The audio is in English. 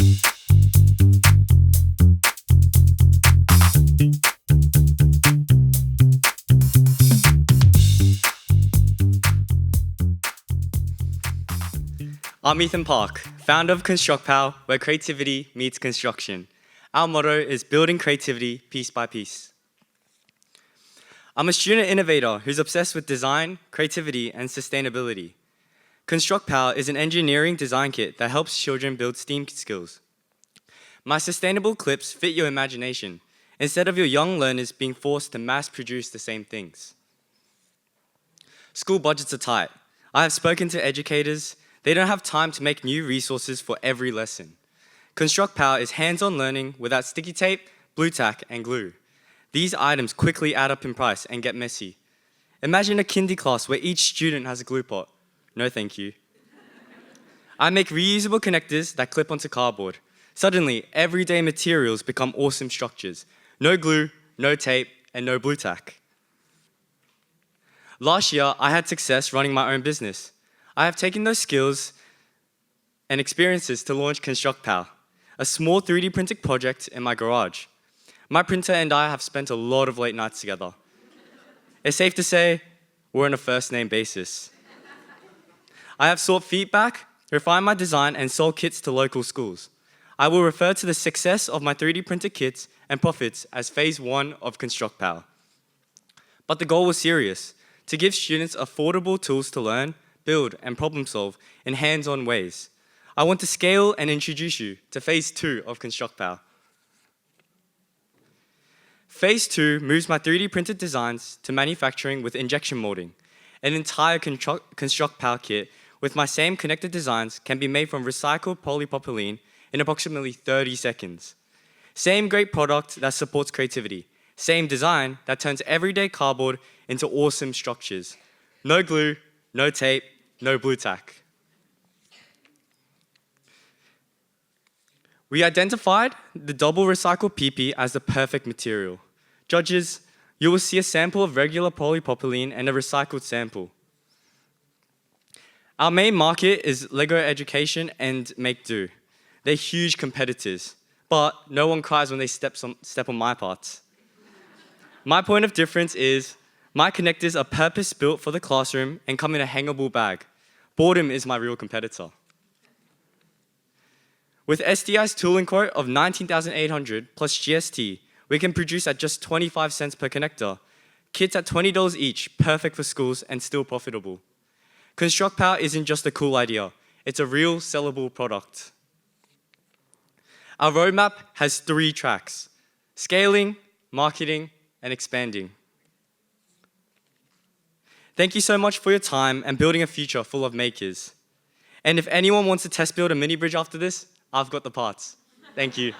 I'm Ethan Park, founder of ConstructPal, where creativity meets construction. Our motto is building creativity piece by piece. I'm a student innovator who's obsessed with design, creativity, and sustainability. ConstructPal is an engineering design kit that helps children build STEAM skills. My sustainable clips fit your imagination, instead of your young learners being forced to mass produce the same things. School budgets are tight. I have spoken to educators. They don't have time to make new resources for every lesson. ConstructPal is hands-on learning without sticky tape, blue tack, and glue. These items quickly add up in price and get messy. Imagine a kindy class where each student has a glue pot. No thank you. I make reusable connectors that clip onto cardboard. Suddenly, everyday materials become awesome structures. No glue, no tape, and no blue tack. Last year, I had success running my own business. I have taken those skills and experiences to launch ConstructPal, a small 3D printing project in my garage. My printer and I have spent a lot of late nights together. It's safe to say we're on a first-name basis. I have sought feedback, refined my design, and sold kits to local schools. I will refer to the success of my 3D printed kits and profits as phase 1 of ConstructPal. But the goal was serious, to give students affordable tools to learn, build, and problem solve in hands-on ways. I want to scale and introduce you to phase 2 of ConstructPal. Phase 2 moves my 3D printed designs to manufacturing with injection molding. An entire ConstructPal kit with my same connected designs can be made from recycled polypropylene in approximately 30 seconds. Same great product that supports creativity. Same design that turns everyday cardboard into awesome structures. No glue, no tape, no blue tack. We identified the double recycled PP as the perfect material. Judges, you will see a sample of regular polypropylene and a recycled sample. Our main market is Lego Education and Make Do. They're huge competitors, but no one cries when they step on my parts. My point of difference is my connectors are purpose-built for the classroom and come in a hangable bag. Boredom is my real competitor. With SDI's tooling quote of $19,800 plus GST, we can produce at just 25 cents per connector. Kits at $20 each, perfect for schools and still profitable. ConstructPal isn't just a cool idea, it's a real sellable product. Our roadmap has 3 tracks: scaling, marketing, and expanding. Thank you so much for your time and building a future full of makers. And if anyone wants to test build a mini bridge after this, I've got the parts. Thank you.